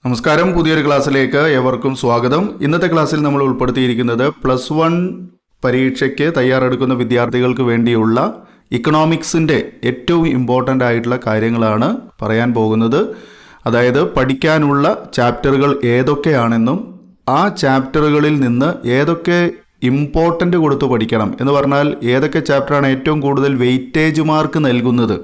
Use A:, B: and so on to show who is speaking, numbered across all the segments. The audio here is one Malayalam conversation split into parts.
A: നമസ്കാരം, പുതിയൊരു ക്ലാസ്സിലേക്ക് ഏവർക്കും സ്വാഗതം. ഇന്നത്തെ ക്ലാസ്സിൽ നമ്മൾ ഉൾപ്പെടുത്തിയിരിക്കുന്നത് +1 പരീക്ഷയ്ക്ക് തയ്യാറെടുക്കുന്ന വിദ്യാർത്ഥികൾക്ക് വേണ്ടിയുള്ള ഇക്കണോമിക്സിൻ്റെ ഏറ്റവും ഇമ്പോർട്ടൻ്റ് ആയിട്ടുള്ള കാര്യങ്ങളാണ് പറയാൻ പോകുന്നത്. അതായത് പഠിക്കാനുള്ള ചാപ്റ്ററുകൾ ഏതൊക്കെയാണെന്നും ആ ചാപ്റ്ററുകളിൽ നിന്ന് ഏതൊക്കെ ഇമ്പോർട്ടൻ്റ് കൊടുത്ത് പഠിക്കണം എന്ന് പറഞ്ഞാൽ ഏതൊക്കെ ചാപ്റ്ററാണ് ഏറ്റവും കൂടുതൽ വെയിറ്റേജ് മാർക്ക് നൽകുന്നത്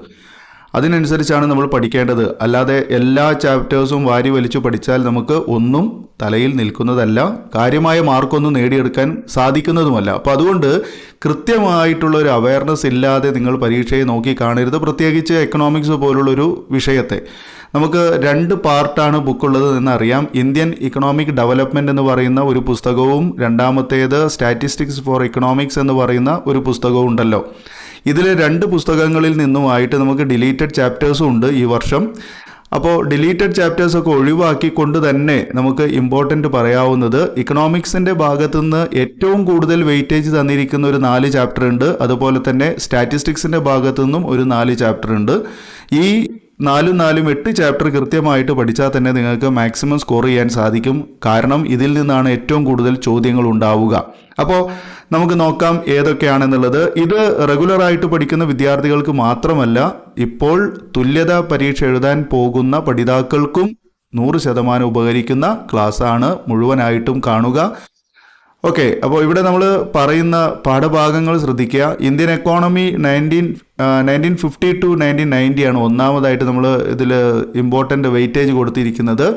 A: അതിനനുസരിച്ചാണ് നമ്മൾ പഠിക്കേണ്ടത്. അല്ലാതെ എല്ലാ ചാപ്റ്റേഴ്സും വാരി വലിച്ചു പഠിച്ചാൽ നമുക്ക് ഒന്നും തലയിൽ നിൽക്കുന്നതല്ല, കാര്യമായ മാർക്കൊന്നും നേടിയെടുക്കാൻ സാധിക്കുന്നതുമല്ല. അപ്പോൾ അതുകൊണ്ട് കൃത്യമായിട്ടുള്ള ഒരു അവയർനെസ് ഇല്ലാതെ നിങ്ങൾ പരീക്ഷയെ നോക്കി കാണരുത്. പ്രത്യേകിച്ച് എക്കണോമിക്സ് പോലുള്ളൊരു വിഷയത്തെ നമുക്ക് 2 പാർട്ടാണ് ബുക്കുള്ളത് എന്നറിയാം. ഇന്ത്യൻ ഇക്കണോമിക് ഡെവലപ്മെൻറ്റ് എന്ന് പറയുന്ന ഒരു പുസ്തകവും രണ്ടാമത്തേത് സ്റ്റാറ്റിസ്റ്റിക്സ് ഫോർ ഇക്കണോമിക്സ് എന്ന് പറയുന്ന ഒരു പുസ്തകവും ഉണ്ടല്ലോ. ഇതിൽ 2 പുസ്തകങ്ങളിൽ നിന്നുമായിട്ട് നമുക്ക് ഡിലീറ്റഡ് ചാപ്റ്റേഴ്സും ഉണ്ട് ഈ വർഷം. അപ്പോൾ ഡിലീറ്റഡ് ചാപ്റ്റേഴ്സൊക്കെ ഒഴിവാക്കിക്കൊണ്ട് തന്നെ നമുക്ക് ഇമ്പോർട്ടൻ്റ് പറയാവുന്നത് ഇക്കണോമിക്സിൻ്റെ ഭാഗത്തുനിന്ന് ഏറ്റവും കൂടുതൽ വെയിറ്റേജ് തന്നിരിക്കുന്ന ഒരു 4 ചാപ്റ്റർ ഉണ്ട്. അതുപോലെ തന്നെ സ്റ്റാറ്റിസ്റ്റിക്സിൻ്റെ ഭാഗത്തു നിന്നും ഒരു 4 ചാപ്റ്റർ ഉണ്ട്. ഈ 8 ചാപ്റ്റർ കൃത്യമായിട്ട് പഠിച്ചാൽ തന്നെ നിങ്ങൾക്ക് മാക്സിമം സ്കോർ ചെയ്യാൻ സാധിക്കും. കാരണം ഇതിൽ നിന്നാണ് ഏറ്റവും കൂടുതൽ ചോദ്യങ്ങൾ ഉണ്ടാവുക. അപ്പോൾ നമുക്ക് നോക്കാം ഏതൊക്കെയാണെന്നുള്ളത്. ഇത് റെഗുലറായിട്ട് പഠിക്കുന്ന വിദ്യാർത്ഥികൾക്ക് മാത്രമല്ല, ഇപ്പോൾ തുല്യതാ പരീക്ഷ എഴുതാൻ പോകുന്ന പഠിതാക്കൾക്കും 100% ഉപകരിക്കുന്ന ക്ലാസ്സാണ്. മുഴുവനായിട്ടും കാണുക. ഓക്കെ, അപ്പോൾ ഇവിടെ നമ്മൾ പറയുന്ന പാഠഭാഗങ്ങൾ ശ്രദ്ധിക്കുക. ഇന്ത്യൻ എക്കോണമി 1950 to 1990 ആണ് ഒന്നാമതായിട്ട് നമ്മൾ ഇതിൽ ഇമ്പോർട്ടൻ്റ് വെയിറ്റേജ് കൊടുത്തിരിക്കുന്നത്.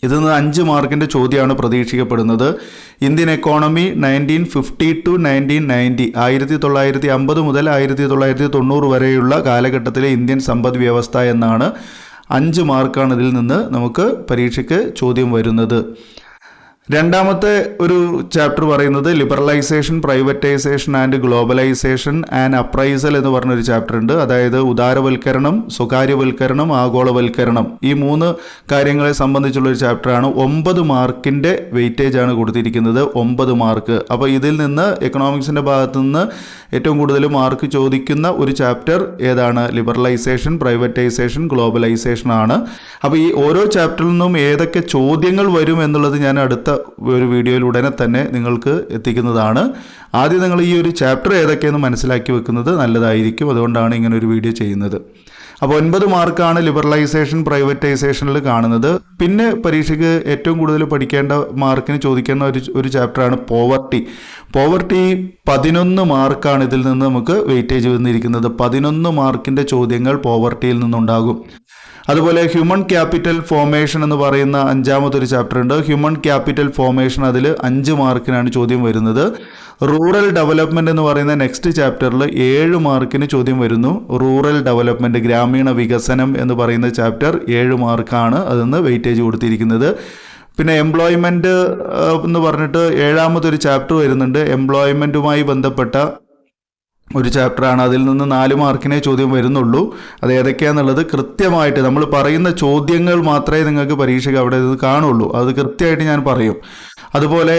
A: ഇതിൽ നിന്ന് 5 മാർക്കിൻ്റെ ചോദ്യമാണ് പ്രതീക്ഷിക്കപ്പെടുന്നത്. ഇന്ത്യൻ എക്കോണമി 1950 to 1990, 1950 മുതൽ 1990 വരെയുള്ള കാലഘട്ടത്തിലെ ഇന്ത്യൻ സമ്പദ് വ്യവസ്ഥ എന്നാണ്. 5 മാർക്കാണ് ഇതിൽ നിന്ന് നമുക്ക് പരീക്ഷയ്ക്ക് ചോദ്യം വരുന്നത്. രണ്ടാമത്തെ ഒരു ചാപ്റ്റർ പറയുന്നത് liberalisation, privatisation and globalisation and appraisal എന്ന് പറഞ്ഞൊരു ചാപ്റ്റർ ഉണ്ട്. അതായത് ഉദാരവൽക്കരണം, സ്വകാര്യവൽക്കരണം, ആഗോളവൽക്കരണം, ഈ 3 കാര്യങ്ങളെ സംബന്ധിച്ചുള്ളൊരു ചാപ്റ്ററാണ്. 9 മാർക്കിൻ്റെ വെയിറ്റേജ് ആണ് കൊടുത്തിരിക്കുന്നത്, 9 മാർക്ക്. അപ്പോൾ ഇതിൽ നിന്ന് എക്കണോമിക്സിൻ്റെ ഭാഗത്തു നിന്ന് ഏറ്റവും കൂടുതൽ മാർക്ക് ചോദിക്കുന്ന ഒരു ചാപ്റ്റർ ഏതാണ്? ലിബറലൈസേഷൻ, പ്രൈവറ്റൈസേഷൻ, ഗ്ലോബലൈസേഷൻ ആണ്. അപ്പോൾ ഈ ഓരോ ചാപ്റ്ററിൽ നിന്നും ഏതൊക്കെ ചോദ്യങ്ങൾ വരും എന്നുള്ളത് ഞാൻ അടുത്ത ഒരു വീഡിയോയിൽ ഉടനെ തന്നെ നിങ്ങൾക്ക് എത്തിക്കുന്നതാണ്. ആദ്യം നിങ്ങൾ ഈ ഒരു ചാപ്റ്റർ ഏതൊക്കെയെന്ന് മനസ്സിലാക്കി വെക്കുന്നത് നല്ലതായിരിക്കും. അതുകൊണ്ടാണ് ഇങ്ങനെ ഒരു വീഡിയോ ചെയ്യുന്നത്. അപ്പോൾ 9 മാർക്കാണ് ലിബറലൈസേഷൻ, പ്രൈവറ്റൈസേഷനിൽ കാണുന്നത്. പിന്നെ പരീക്ഷയ്ക്ക് ഏറ്റവും കൂടുതൽ പഠിക്കേണ്ട മാർക്കിന് ചോദിക്കേണ്ട ഒരു ചാപ്റ്ററാണ് പോവർട്ടി. 11 മാർക്കാണ് ഇതിൽ നിന്ന് നമുക്ക് വെയിറ്റേജ് വന്നിരിക്കുന്നത്. 11 മാർക്കിൻ്റെ ചോദ്യങ്ങൾ പോവർട്ടിയിൽ നിന്നുണ്ടാകും. അതുപോലെ ഹ്യൂമൻ ക്യാപിറ്റൽ ഫോർമേഷൻ എന്ന് പറയുന്ന 5ാമതൊരു ചാപ്റ്റർ ഉണ്ട്. ഹ്യൂമൻ ക്യാപിറ്റൽ ഫോർമേഷൻ, അതിൽ 5 മാർക്കിനാണ് ചോദ്യം വരുന്നത്. റൂറൽ ഡെവലപ്മെൻറ്റ് എന്ന് പറയുന്ന നെക്സ്റ്റ് ചാപ്റ്ററിൽ 7 മാർക്കിന് ചോദ്യം വരുന്നു. റൂറൽ ഡെവലപ്മെൻറ്റ്, ഗ്രാമീണ വികസനം എന്ന് പറയുന്ന ചാപ്റ്റർ 7 മാർക്കാണ് അതിന് വെയിറ്റേജ് കൊടുത്തിരിക്കുന്നത്. പിന്നെ എംപ്ലോയ്മെൻറ്റ് എന്ന് പറഞ്ഞിട്ട് 7ാമതൊരു ചാപ്റ്റർ വരുന്നുണ്ട്. എംപ്ലോയ്മെൻറ്റുമായി ബന്ധപ്പെട്ട ഒരു ചാപ്റ്ററാണ്. അതിൽ നിന്ന് 4 മാർക്കിനെ ചോദ്യം വരുന്നുള്ളൂ. അത് ഏതൊക്കെയാണെന്നുള്ളത് കൃത്യമായിട്ട് നമ്മൾ പറയുന്ന ചോദ്യങ്ങൾ മാത്രമേ നിങ്ങൾക്ക് പരീക്ഷയ്ക്ക് അവിടെ ഇത് കാണുള്ളൂ. അത് കൃത്യമായിട്ട് ഞാൻ പറയും. അതുപോലെ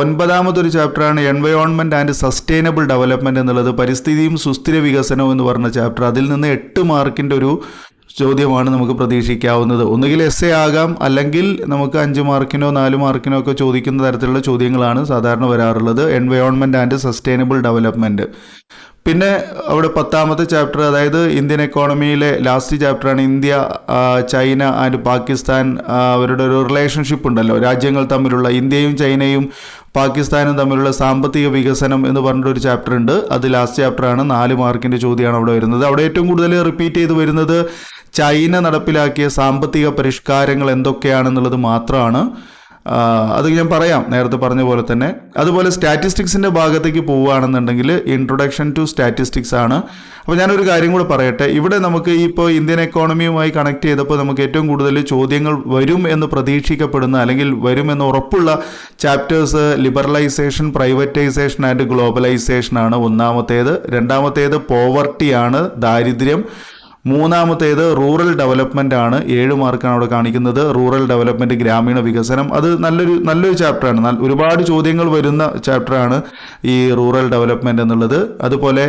A: 9ാമതൊരു ചാപ്റ്ററാണ് എൻവയോൺമെൻറ്റ് ആൻഡ് സസ്റ്റൈനബിൾ ഡെവലപ്മെൻറ്റ് എന്നുള്ളത്, പരിസ്ഥിതിയും സുസ്ഥിര വികസനവും എന്ന് പറഞ്ഞ ചാപ്റ്റർ. അതിൽ നിന്ന് 8 മാർക്കിൻ്റെ ഒരു ചോദ്യമാണ് നമുക്ക് പ്രതീക്ഷിക്കാവുന്നത്. ഒന്നുകിൽ എസ്സേ ആകാം, അല്ലെങ്കിൽ നമുക്ക് 5 മാർക്കിനോ 4 മാർക്കിനോ ഒക്കെ ചോദിക്കുന്ന തരത്തിലുള്ള ചോദ്യങ്ങളാണ് സാധാരണ വരാറുള്ളത്. Environment and sustainable development. പിന്നെ അവിടെ 10ാമത്തെ ചാപ്റ്റർ, അതായത് ഇന്ത്യൻ എക്കോണമിയിലെ ലാസ്റ്റ് ചാപ്റ്ററാണ് ഇന്ത്യ, ചൈന ആൻഡ് പാകിസ്ഥാൻ, അവരുടെ ഒരു റിലേഷൻഷിപ്പ് ഉണ്ടല്ലോ രാജ്യങ്ങൾ തമ്മിലുള്ള. ഇന്ത്യയും ചൈനയും പാകിസ്ഥാനും തമ്മിലുള്ള സാമ്പത്തിക വികസനം എന്ന് പറഞ്ഞിട്ടൊരു ചാപ്റ്റർ ഉണ്ട്. അത് ലാസ്റ്റ് ചാപ്റ്ററാണ്. 4 മാർക്കിൻ്റെ ചോദ്യമാണ് അവിടെ വരുന്നത്. അവിടെ ഏറ്റവും കൂടുതൽ റിപ്പീറ്റ് ചെയ്ത് വരുന്നത് ചൈന നടപ്പിലാക്കിയ സാമ്പത്തിക പരിഷ്കാരങ്ങൾ എന്തൊക്കെയാണെന്നുള്ളത് മാത്രമാണ്. അത് ഞാൻ പറയാം, നേരത്തെ പറഞ്ഞ പോലെ തന്നെ. അതുപോലെ സ്റ്റാറ്റിസ്റ്റിക്സിൻ്റെ ഭാഗത്തേക്ക് പോവുകയാണെന്നുണ്ടെങ്കിൽ ഇൻട്രൊഡക്ഷൻ ടു സ്റ്റാറ്റിസ്റ്റിക്സ് ആണ്. അപ്പോൾ ഞാനൊരു കാര്യം കൂടെ പറയട്ടെ. ഇവിടെ നമുക്ക് ഇപ്പോൾ ഇന്ത്യൻ എക്കോണമിയുമായി കണക്ട് ചെയ്തപ്പോൾ നമുക്ക് ഏറ്റവും കൂടുതൽ ചോദ്യങ്ങൾ വരും എന്ന് പ്രതീക്ഷിക്കപ്പെടുന്ന, അല്ലെങ്കിൽ വരുമെന്ന് ഉറപ്പുള്ള chapters liberalisation, privatisation and globalisation ആണ്. 1ാമത്തേത്. 2ാമത്തേത് പോവർട്ടിയാണ്, ദാരിദ്ര്യം. 3ാമത്തേത് റൂറൽ ഡെവലപ്മെൻ്റ് ആണ്. 7 മാർക്കാണ് അവിടെ കാണിക്കുന്നത്. റൂറൽ ഡെവലപ്മെൻറ്റ്, ഗ്രാമീണ വികസനം. അത് നല്ലൊരു ചാപ്റ്ററാണ്. ഒരുപാട് ചോദ്യങ്ങൾ വരുന്ന ചാപ്റ്ററാണ് ഈ റൂറൽ ഡെവലപ്മെൻറ്റ് എന്നുള്ളത്. അതുപോലെ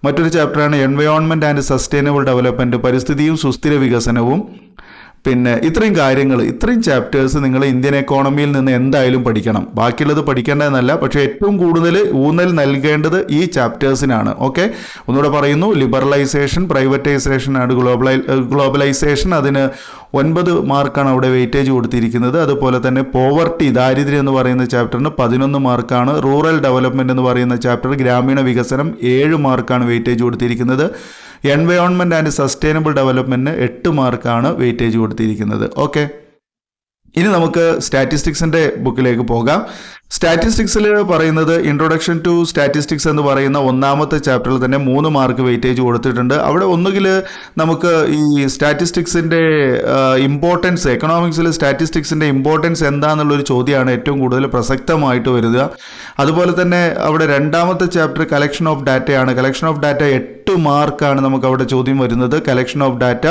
A: മറ്റൊരു ചാപ്റ്ററാണ് എൻവയോൺമെൻറ്റ് ആൻഡ് സസ്റ്റൈനബിൾ ഡെവലപ്മെൻറ്റ്, പരിസ്ഥിതിയും സുസ്ഥിര വികസനവും. പിന്നെ ഇത്രയും കാര്യങ്ങൾ, ഇത്രയും ചാപ്റ്റേഴ്സ് നിങ്ങൾ ഇന്ത്യൻ എക്കോണമിയിൽ നിന്ന് എന്തായാലും പഠിക്കണം. ബാക്കിയുള്ളത് പഠിക്കേണ്ടതെന്നല്ല, പക്ഷേ ഏറ്റവും കൂടുതൽ ഊന്നൽ നൽകേണ്ടത് ഈ ചാപ്റ്റേഴ്സിനാണ്. ഓക്കെ, ഒന്നുകൂടെ പറയുന്നു, ലിബറലൈസേഷൻ, പ്രൈവറ്റൈസേഷൻ ആൻഡ് ഗ്ലോബലൈസേഷൻ, അതിന് 9 മാർക്കാണ് അവിടെ വെയിറ്റേജ് കൊടുത്തിരിക്കുന്നത്. അതുപോലെ തന്നെ പോവർട്ടി, ദാരിദ്ര്യം എന്ന് പറയുന്ന ചാപ്റ്ററിന് 11 മാർക്കാണ്. റൂറൽ ഡെവലപ്മെൻറ്റ് എന്ന് പറയുന്ന ചാപ്റ്റർ, ഗ്രാമീണ വികസനം, 7 മാർക്കാണ് വെയിറ്റേജ് കൊടുത്തിരിക്കുന്നത്. എൻവയോൺമെൻറ്റ് ആൻഡ് സസ്റ്റൈനബിൾ ഡെവലപ്മെൻറ്റിന് 8 മാർക്കാണ് വെയിറ്റേജ് കൊടുത്തിരിക്കുന്നത്. ഓക്കെ, ഇനി നമുക്ക് സ്റ്റാറ്റിസ്റ്റിക്സിൻ്റെ ബുക്കിലേക്ക് പോകാം. സ്റ്റാറ്റിസ്റ്റിക്സിൽ പറയുന്നത് ഇൻട്രൊഡക്ഷൻ ടു സ്റ്റാറ്റിസ്റ്റിക്സ് എന്ന് പറയുന്ന 1ാമത്തെ ചാപ്റ്ററിൽ തന്നെ 3 മാർക്ക് വെയിറ്റേജ് കൊടുത്തിട്ടുണ്ട്. അവിടെ ഒന്നുകിൽ നമുക്ക് ഈ സ്റ്റാറ്റിസ്റ്റിക്സിൻ്റെ ഇമ്പോർട്ടൻസ്, എക്കണോമിക്സിൽ സ്റ്റാറ്റിസ്റ്റിക്സിൻ്റെ ഇമ്പോർട്ടൻസ് എന്താണെന്നുള്ളൊരു ചോദ്യമാണ് ഏറ്റവും കൂടുതൽ പ്രസക്തമായിട്ട് വരിക. അതുപോലെ തന്നെ അവിടെ 2ാമത്തെ ചാപ്റ്റർ കളക്ഷൻ ഓഫ് ഡാറ്റയാണ്. കളക്ഷൻ ഓഫ് ഡാറ്റ 8 മാർക്കാണ് നമുക്ക് അവിടെ ചോദ്യം വരുന്നത്. കളക്ഷൻ ഓഫ് ഡാറ്റ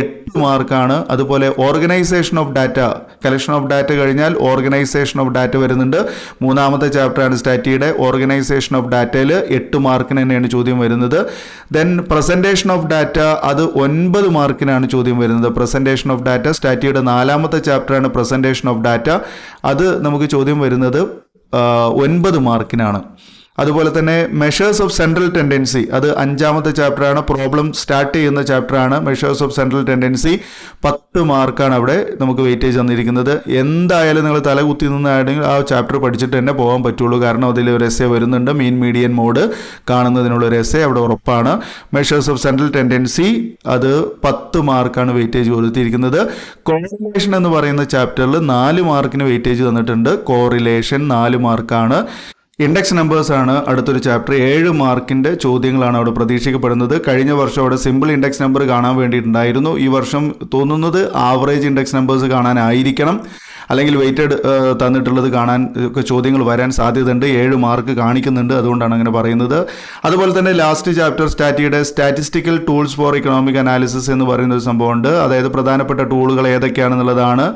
A: 8 മാർക്കാണ്. അതുപോലെ organisation of data, collection of data കഴിഞ്ഞാൽ ഓർഗനൈസേഷൻ ഓഫ് ഡാറ്റ വരുന്നുണ്ട്. 3ാമത്തെ ചാപ്റ്ററാണ് സ്റ്റാറ്റിയുടെ. ഓർഗനൈസേഷൻ ഓഫ് ഡാറ്റയിൽ 8 മാർക്കിന് തന്നെയാണ് ചോദ്യം വരുന്നത്. ദെൻ പ്രസൻറ്റേഷൻ ഓഫ് ഡാറ്റ, അത് 9 മാർക്കിനാണ് ചോദ്യം വരുന്നത്. പ്രസൻറ്റേഷൻ ഓഫ് ഡാറ്റ സ്റ്റാറ്റിയുടെ 4ാമത്തെ ചാപ്റ്ററാണ് പ്രസൻറ്റേഷൻ ഓഫ് ഡാറ്റ. അത് നമുക്ക് ചോദ്യം വരുന്നത് 9 മാർക്കിനാണ്. അതുപോലെ തന്നെ മെഷേഴ്സ് ഓഫ് സെൻട്രൽ ടെൻഡൻസി, അത് 5ാമത്തെ ചാപ്റ്ററാണ്. പ്രോബ്ലം സ്റ്റാർട്ട് ചെയ്യുന്ന ചാപ്റ്ററാണ് മെഷേഴ്സ് ഓഫ് സെൻട്രൽ ടെൻഡൻസി. 10 മാർക്കാണ് അവിടെ നമുക്ക് വെയിറ്റേജ് തന്നിരിക്കുന്നത്. എന്തായാലും നിങ്ങൾ തലകുത്തി നിന്നാണെങ്കിൽ ആ ചാപ്റ്റർ പഠിച്ചിട്ട് തന്നെ പോകാൻ പറ്റുള്ളൂ. കാരണം അതിൽ ഒരു എസ്സേ വരുന്നുണ്ട്, മീൻ മീഡിയൻ മോഡ് കാണുന്നതിനുള്ള ഒരു എസ്സേ അവിടെ ഉറപ്പാണ്. മെഷേഴ്സ് ഓഫ് സെൻട്രൽ ടെൻഡൻസി, അത് 10 മാർക്കാണ് വെയിറ്റേജ് കൊടുത്തിരിക്കുന്നത്. കോറിലേഷൻ എന്ന് പറയുന്ന ചാപ്റ്ററിൽ 4 മാർക്കിന് വെയിറ്റേജ് തന്നിട്ടുണ്ട്. കോറിലേഷൻ 4 മാർക്കാണ്. ഇൻഡെക്സ് നമ്പേഴ്സ് ആണ് അടുത്തൊരു ചാപ്റ്റർ. 7 മാർക്കിൻ്റെ ചോദ്യങ്ങളാണ് അവിടെ പ്രതീക്ഷിക്കപ്പെടുന്നത്. കഴിഞ്ഞ വർഷം അവിടെ സിമ്പിൾ ഇൻഡെക്സ് നമ്പർ കാണാൻ വേണ്ടിയിട്ടുണ്ടായിരുന്നു. ഈ വർഷം തോന്നുന്നത് ആവറേജ് ഇൻഡെക്സ് നമ്പേഴ്സ് കാണാനായിരിക്കണം, അല്ലെങ്കിൽ വെയിറ്റഡ് തന്നിട്ടുള്ളത് കാണാൻ ഒക്കെ ചോദ്യങ്ങൾ വരാൻ സാധ്യതയുണ്ട്. 7 മാർക്ക് കാണിക്കുന്നുണ്ട്, അതുകൊണ്ടാണ് അങ്ങനെ പറയുന്നത്. അതുപോലെ തന്നെ ലാസ്റ്റ് ചാപ്റ്റർ സ്റ്റാറ്റിയുടെ statistical tools for economic analysis എന്ന് പറയുന്ന ഒരു സംഭവമുണ്ട്. അതായത് പ്രധാനപ്പെട്ട ടൂളുകൾ ഏതൊക്കെയാണെന്നുള്ളതാണ്,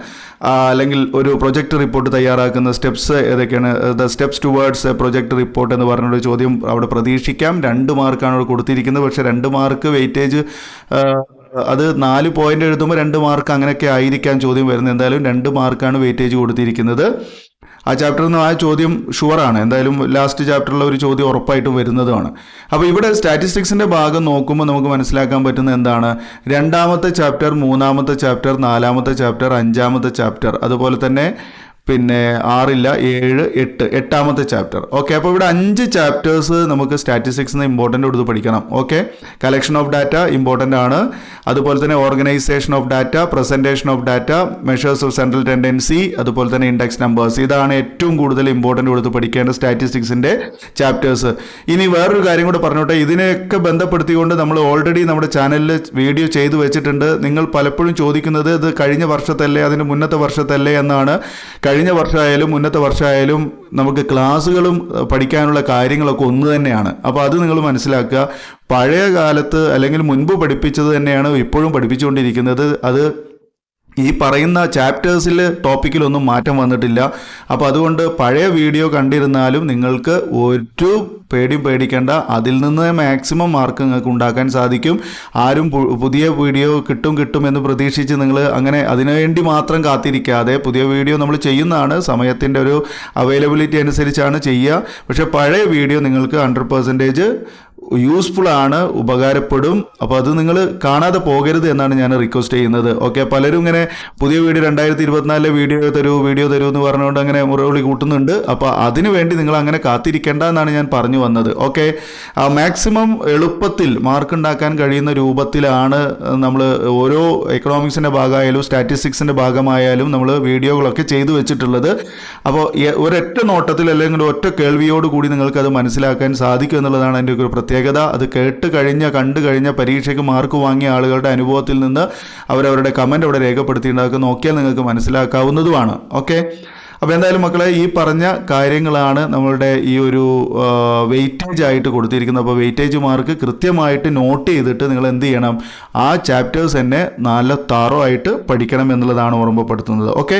A: അല്ലെങ്കിൽ ഒരു പ്രൊജക്ട് റിപ്പോർട്ട് തയ്യാറാക്കുന്ന സ്റ്റെപ്സ് ഏതൊക്കെയാണ്, the steps towards project report എന്ന് പറഞ്ഞൊരു ചോദ്യം അവിടെ പ്രതീക്ഷിക്കാം. 2 മാർക്കാണ് അവിടെ കൊടുത്തിരിക്കുന്നത്. പക്ഷേ 2 മാർക്ക് വെയിറ്റേജ്, അത് 4 പോയിന്റ് എഴുതുമ്പോൾ 2 മാർക്ക് അങ്ങനെയൊക്കെ ആയിരിക്കാൻ ചോദ്യം വരുന്നത്. എന്തായാലും 2 മാർക്കാണ് വെയിറ്റേജ് കൊടുത്തിരിക്കുന്നത്. ആ ചാപ്റ്ററിൽ നിന്ന് ആ ചോദ്യം ഷുവറാണ്. എന്തായാലും ലാസ്റ്റ് ചാപ്റ്ററിലെ ഒരു ചോദ്യം ഉറപ്പായിട്ടും വരുന്നതുമാണ്. അപ്പോൾ ഇവിടെ സ്റ്റാറ്റിസ്റ്റിക്സിൻ്റെ ഭാഗം നോക്കുമ്പോൾ നമുക്ക് മനസ്സിലാക്കാൻ പറ്റുന്നത് എന്താണ്, 2ാമത്തെ ചാപ്റ്റർ, 3ാമത്തെ ചാപ്റ്റർ, 4ാമത്തെ ചാപ്റ്റർ, 5ാമത്തെ ചാപ്റ്റർ, അതുപോലെ തന്നെ പിന്നെ 6 ഇല്ല 7, 8, 8ാമത്തെ ചാപ്റ്റർ. ഓക്കെ, അപ്പോൾ ഇവിടെ 5 ചാപ്റ്റേഴ്സ് നമുക്ക് സ്റ്റാറ്റിസ്റ്റിക്സിന് ഇമ്പോർട്ടൻ്റ് കൊടുത്ത് പഠിക്കണം. Okay, collection of data important ആണ്. അതുപോലെ തന്നെ organisation of data, presentation of data, measures of central tendency, അതുപോലെ തന്നെ ഇൻഡെക്സ് നമ്പേഴ്സ്. ഇതാണ് ഏറ്റവും കൂടുതൽ ഇമ്പോർട്ടൻ്റ് കൊടുത്ത് പഠിക്കേണ്ട സ്റ്റാറ്റിസ്റ്റിക്സിൻ്റെ ചാപ്റ്റേഴ്സ്. ഇനി വേറൊരു കാര്യം കൂടെ പറഞ്ഞോട്ടെ, ഇതിനെയൊക്കെ ബന്ധപ്പെടുത്തിക്കൊണ്ട് നമ്മൾ ഓൾറെഡി നമ്മുടെ ചാനലിൽ വീഡിയോ ചെയ്തു വെച്ചിട്ടുണ്ട്. നിങ്ങൾ പലപ്പോഴും ചോദിക്കുന്നത് ഇത് കഴിഞ്ഞ വർഷത്തല്ലേ, അതിന് മുന്നത്തെ വർഷത്തല്ലേ എന്നാണ്. കഴിഞ്ഞ വർഷമായാലും മുന്നത്തെ വർഷമായാലും നമുക്ക് ക്ലാസ്സുകളും പഠിക്കാനുള്ള കാര്യങ്ങളൊക്കെ ഒന്ന് തന്നെയാണ്. അപ്പോൾ അത് നിങ്ങൾ മനസ്സിലാക്കുക. പഴയ കാലത്ത് അല്ലെങ്കിൽ മുൻപ് പഠിപ്പിച്ചത് തന്നെയാണ് ഇപ്പോഴും പഠിപ്പിച്ചുകൊണ്ടിരിക്കുന്നത്. അത് ഈ പറയുന്ന ചാപ്റ്റേഴ്സിൽ ടോപ്പിക്കിലൊന്നും മാറ്റം വന്നിട്ടില്ല. അപ്പോൾ അതുകൊണ്ട് പഴയ വീഡിയോ കണ്ടിരുന്നാലും നിങ്ങൾക്ക് ഒരു പേടിക്കേണ്ട, അതിൽ നിന്ന് മാക്സിമം മാർക്ക് നിങ്ങൾക്ക് ഉണ്ടാക്കാൻ സാധിക്കും. ആരും പുതിയ വീഡിയോ കിട്ടും എന്ന് പ്രതീക്ഷിച്ച് നിങ്ങൾ അങ്ങനെ അതിനുവേണ്ടി മാത്രം കാത്തിരിക്കാതെ പുതിയ വീഡിയോ നമ്മൾ ചെയ്യുന്നതാണ്, സമയത്തിൻ്റെ ഒരു അവൈലബിലിറ്റി അനുസരിച്ചാണ് ചെയ്യുക. പക്ഷേ പഴയ വീഡിയോ നിങ്ങൾക്ക് 100% യൂസ്ഫുൾ ആണ്, ഉപകാരപ്പെടും. അപ്പോൾ അത് നിങ്ങൾ കാണാതെ പോകരുത് എന്നാണ് ഞാൻ റിക്വസ്റ്റ് ചെയ്യുന്നത്. ഓക്കെ, പലരും ഇങ്ങനെ പുതിയ വീഡിയോ 2024 വീഡിയോ തരൂ എന്ന് പറഞ്ഞുകൊണ്ട് അങ്ങനെ മുറവിളി കൂട്ടുന്നുണ്ട്. അപ്പോൾ അതിനു വേണ്ടി നിങ്ങൾ അങ്ങനെ കാത്തിരിക്കേണ്ട എന്നാണ് ഞാൻ പറഞ്ഞു വന്നത്. ഓക്കെ, മാക്സിമം എളുപ്പത്തിൽ മാർക്ക് ഉണ്ടാക്കാൻ കഴിയുന്ന രൂപത്തിലാണ് നമ്മൾ ഓരോ എക്കണോമിക്സിൻ്റെ ഭാഗമായാലും സ്റ്റാറ്റിസ്റ്റിക്സിൻ്റെ ഭാഗമായാലും നമ്മൾ വീഡിയോകളൊക്കെ ചെയ്തു വെച്ചിട്ടുള്ളത്. അപ്പോൾ ഒരൊറ്റ നോട്ടത്തിൽ അല്ലെങ്കിൽ ഒറ്റ കേൾവിയോട് കൂടി നിങ്ങൾക്കത് മനസ്സിലാക്കാൻ സാധിക്കും എന്നുള്ളതാണ് എൻ്റെ ഒരു പ്രത്യേകത. അത് കണ്ടു കഴിഞ്ഞ പരീക്ഷയ്ക്ക് മാർക്ക് വാങ്ങിയ ആളുകളുടെ അനുഭവത്തിൽ നിന്ന് അവരവരുടെ കമൻറ്റ് അവിടെ രേഖപ്പെടുത്തിയിട്ടുണ്ടാക്കുക, നോക്കിയാൽ നിങ്ങൾക്ക് മനസ്സിലാക്കാവുന്നതുമാണ്. ഓക്കെ, അപ്പോൾ എന്തായാലും മക്കളെ, ഈ പറഞ്ഞ കാര്യങ്ങളാണ് നമ്മളുടെ ഈ ഒരു വെയിറ്റേജ് ആയിട്ട് കൊടുത്തിരിക്കുന്നത്. അപ്പോൾ വെയിറ്റേജ് മാർക്ക് കൃത്യമായിട്ട് നോട്ട് ചെയ്തിട്ട് നിങ്ങൾ എന്ത് ചെയ്യണം, ആ ചാപ്റ്റേഴ്സ് തന്നെ നല്ല താറോആയിട്ട് പഠിക്കണം എന്നുള്ളതാണ് ഓർമ്മപ്പെടുത്തുന്നത്. ഓക്കെ,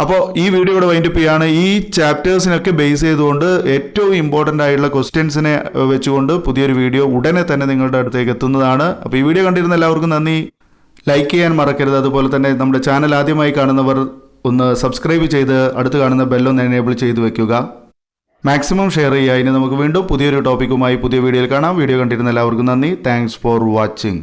A: അപ്പോൾ ഈ വീഡിയോ ഇവിടെ വൈൻഡപ്പ് ചെയ്യാണ്. ഈ ചാപ്റ്റേഴ്സിനൊക്കെ ബേസ് ചെയ്തുകൊണ്ട് ഏറ്റവും ഇമ്പോർട്ടൻ്റ് ആയിട്ടുള്ള ക്വസ്റ്റ്യൻസിനെ വെച്ചുകൊണ്ട് പുതിയൊരു വീഡിയോ ഉടനെ തന്നെ നിങ്ങളുടെ അടുത്തേക്ക് എത്തുന്നതാണ്. അപ്പോൾ ഈ വീഡിയോ കണ്ടിരുന്ന എല്ലാവർക്കും നന്ദി. ലൈക്ക് ചെയ്യാൻ മറക്കരുത്. അതുപോലെ തന്നെ നമ്മുടെ ചാനൽ ആദ്യമായി കാണുന്നവർ ഒന്ന് സബ്സ്ക്രൈബ് ചെയ്ത് അടുത്ത് കാണുന്ന ബെല്ലൊന്ന് എനേബിൾ ചെയ്ത് വെക്കുക. മാക്സിമം ഷെയർ ചെയ്യുക. ഇനി നമുക്ക് വീണ്ടും പുതിയൊരു ടോപ്പിക്കുമായി പുതിയ വീഡിയോയിൽ കാണാം. വീഡിയോ കണ്ടിരുന്ന എല്ലാവർക്കും നന്ദി. Thanks for watching.